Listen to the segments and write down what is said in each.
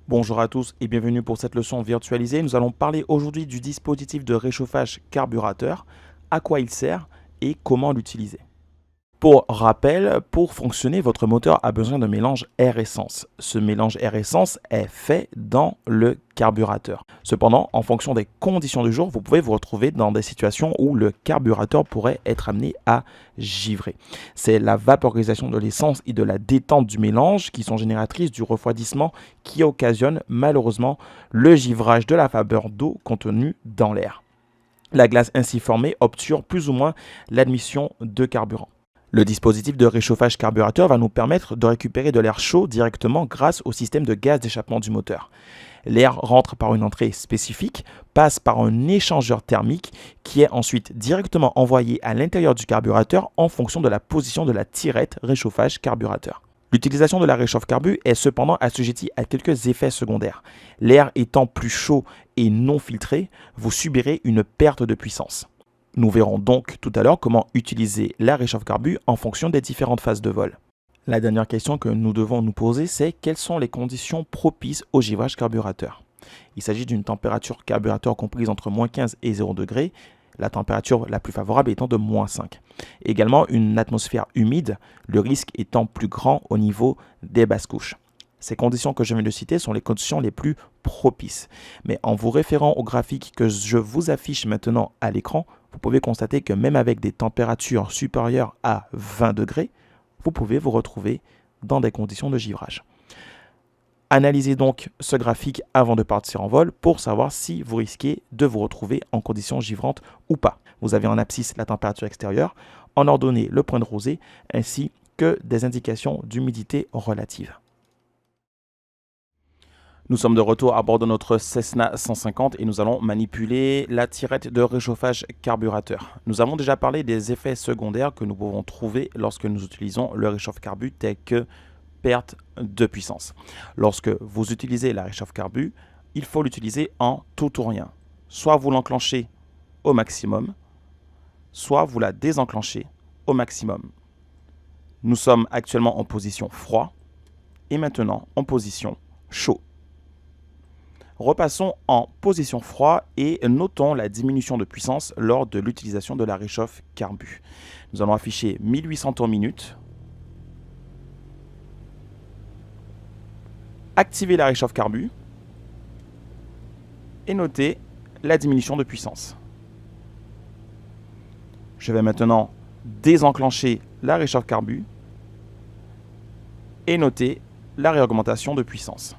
Bonjour à tous et bienvenue pour cette leçon virtualisée. Nous allons parler aujourd'hui du dispositif de réchauffage carburateur, à quoi il sert et comment l'utiliser. Pour rappel, pour fonctionner, votre moteur a besoin d'un mélange air-essence. Ce mélange air-essence est fait dans le carburateur. Cependant, en fonction des conditions du jour, vous pouvez vous retrouver dans des situations où le carburateur pourrait être amené à givrer. C'est la vaporisation de l'essence et de la détente du mélange qui sont génératrices du refroidissement qui occasionne malheureusement le givrage de la vapeur d'eau contenue dans l'air. La glace ainsi formée obture plus ou moins l'admission de carburant. Le dispositif de réchauffage carburateur va nous permettre de récupérer de l'air chaud directement grâce au système de gaz d'échappement du moteur. L'air rentre par une entrée spécifique, passe par un échangeur thermique qui est ensuite directement envoyé à l'intérieur du carburateur en fonction de la position de la tirette réchauffage carburateur. L'utilisation de la réchauffe-carbu est cependant assujettie à quelques effets secondaires. L'air étant plus chaud et non filtré, vous subirez une perte de puissance. Nous verrons donc tout à l'heure comment utiliser la réchauffe-carbu en fonction des différentes phases de vol. La dernière question que nous devons nous poser, c'est quelles sont les conditions propices au givrage carburateur. Il s'agit d'une température carburateur comprise entre moins 15 et 0 degrés, la température la plus favorable étant de moins 5. Également une atmosphère humide, le risque étant plus grand au niveau des basses couches. Ces conditions que je viens de citer sont les conditions les plus propices. Mais en vous référant au graphique que je vous affiche maintenant à l'écran, vous pouvez constater que même avec des températures supérieures à 20 degrés, vous pouvez vous retrouver dans des conditions de givrage. Analysez donc ce graphique avant de partir en vol pour savoir si vous risquez de vous retrouver en conditions givrantes ou pas. Vous avez en abscisse la température extérieure, en ordonnée le point de rosée, ainsi que des indications d'humidité relative. Nous sommes de retour à bord de notre Cessna 150 et nous allons manipuler la tirette de réchauffage carburateur. Nous avons déjà parlé des effets secondaires que nous pouvons trouver lorsque nous utilisons le réchauffe-carbu tel que perte de puissance. Lorsque vous utilisez la réchauffe-carbu, il faut l'utiliser en tout ou rien. Soit vous l'enclenchez au maximum, soit vous la désenclenchez au maximum. Nous sommes actuellement en position froid et maintenant en position chaud. Repassons en position froid et notons la diminution de puissance lors de l'utilisation de la réchauffe-carbu. Nous allons afficher 1800 tours minute. Activer la réchauffe-carbu et noter la diminution de puissance. Je vais maintenant désenclencher la réchauffe-carbu et noter la réaugmentation de puissance.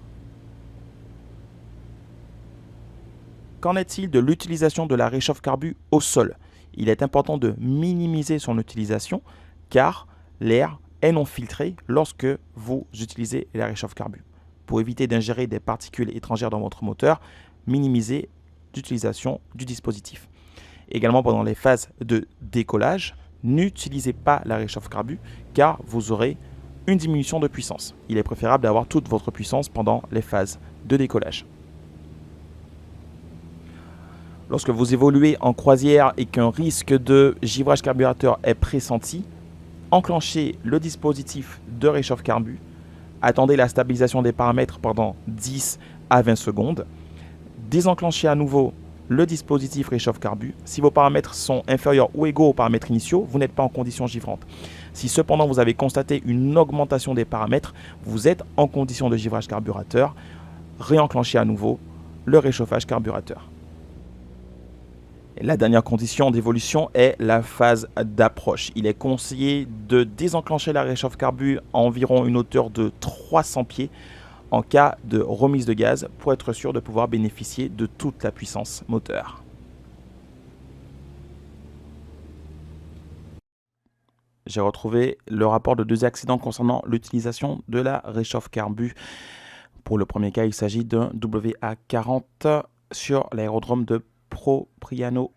Qu'en est-il de l'utilisation de la réchauffe-carbu au sol? Il est important de minimiser son utilisation car l'air est non filtré lorsque vous utilisez la réchauffe-carbu. Pour éviter d'ingérer des particules étrangères dans votre moteur, minimisez l'utilisation du dispositif. Également pendant les phases de décollage, n'utilisez pas la réchauffe-carbu car vous aurez une diminution de puissance. Il est préférable d'avoir toute votre puissance pendant les phases de décollage. Lorsque vous évoluez en croisière et qu'un risque de givrage carburateur est pressenti, enclenchez le dispositif de réchauffe-carbu, attendez la stabilisation des paramètres pendant 10 à 20 secondes, désenclenchez à nouveau le dispositif réchauffe-carbu. Si vos paramètres sont inférieurs ou égaux aux paramètres initiaux, vous n'êtes pas en condition givrante. Si cependant vous avez constaté une augmentation des paramètres, vous êtes en condition de givrage carburateur, réenclenchez à nouveau le réchauffage carburateur. La dernière condition d'évolution est la phase d'approche. Il est conseillé de désenclencher la réchauffe-carbu à environ une hauteur de 300 pieds en cas de remise de gaz pour être sûr de pouvoir bénéficier de toute la puissance moteur. J'ai retrouvé le rapport de 2 accidents concernant l'utilisation de la réchauffe-carbu. Pour le premier cas, il s'agit d'un WA40 sur l'aérodrome de Propriano.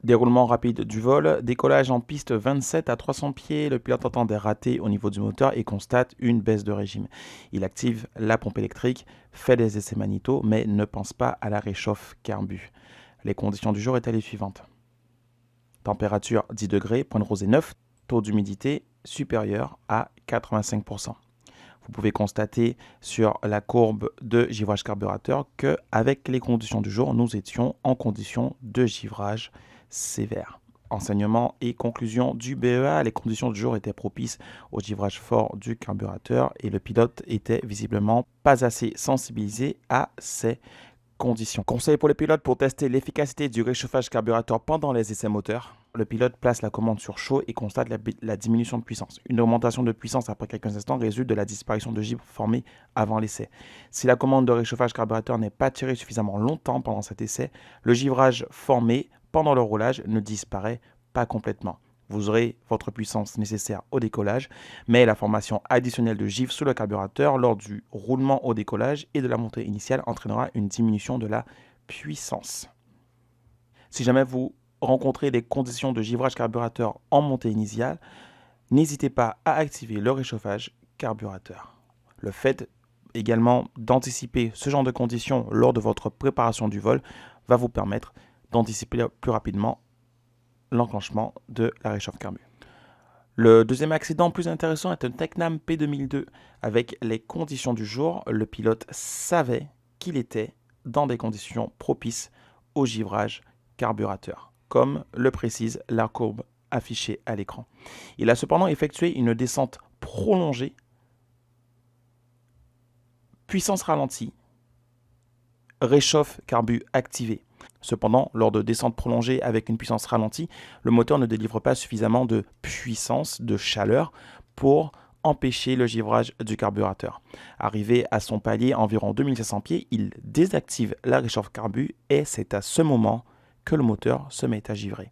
Déroulement rapide du vol, décollage en piste 27 à 300 pieds, le pilote entend des ratés au niveau du moteur et constate une baisse de régime. Il active la pompe électrique, fait des essais magnéto, mais ne pense pas à la réchauffe-carbu. Les conditions du jour étaient les suivantes. Température 10 degrés, point de rosée 9, taux d'humidité supérieur à 85%. Vous pouvez constater sur la courbe de givrage carburateur qu'avec les conditions du jour, nous étions en condition de givrage sévère. Enseignement et conclusion du BEA, les conditions du jour étaient propices au givrage fort du carburateur et le pilote était visiblement pas assez sensibilisé à ces conditions. Conseil pour les pilotes pour tester l'efficacité du réchauffage carburateur pendant les essais moteurs. Le pilote place la commande sur chaud et constate la diminution de puissance. Une augmentation de puissance après quelques instants résulte de la disparition de givre formée avant l'essai. Si la commande de réchauffage carburateur n'est pas tirée suffisamment longtemps pendant cet essai, le givrage formé pendant le roulage ne disparaît pas complètement. Vous aurez votre puissance nécessaire au décollage, mais la formation additionnelle de givre sous le carburateur lors du roulement au décollage et de la montée initiale entraînera une diminution de la puissance. Si jamais vous rencontrez des conditions de givrage carburateur en montée initiale, n'hésitez pas à activer le réchauffage carburateur. Le fait également d'anticiper ce genre de conditions lors de votre préparation du vol va vous permettre d'anticiper plus rapidement l'enclenchement de la réchauffe carbu. Le deuxième accident plus intéressant est un Tecnam P2002. Avec les conditions du jour, le pilote savait qu'il était dans des conditions propices au givrage carburateur, comme le précise la courbe affichée à l'écran. Il a cependant effectué une descente prolongée, puissance ralentie, réchauffe carbu activé. Cependant, lors de descentes prolongées avec une puissance ralentie, le moteur ne délivre pas suffisamment de puissance, de chaleur pour empêcher le givrage du carburateur. Arrivé à son palier environ 2500 pieds, il désactive la réchauffe carbu et c'est à ce moment que le moteur se met à givrer.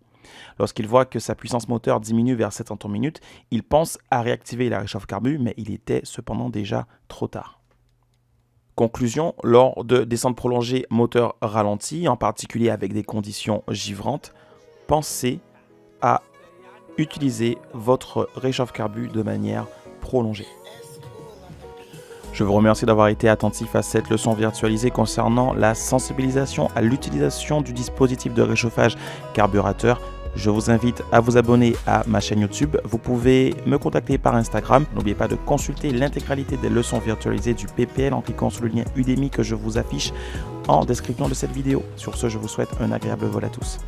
Lorsqu'il voit que sa puissance moteur diminue vers 700 tours minute, il pense à réactiver la réchauffe carbu, mais il était cependant déjà trop tard. Conclusion, lors de descentes prolongées moteur ralenti, en particulier avec des conditions givrantes, pensez à utiliser votre réchauffe carbu de manière prolongée. Je vous remercie d'avoir été attentif à cette leçon virtualisée concernant la sensibilisation à l'utilisation du dispositif de réchauffage carburateur. Je vous invite à vous abonner à ma chaîne YouTube. Vous pouvez me contacter par Instagram. N'oubliez pas de consulter l'intégralité des leçons virtualisées du PPL en cliquant sur le lien Udemy que je vous affiche en description de cette vidéo. Sur ce, je vous souhaite un agréable vol à tous.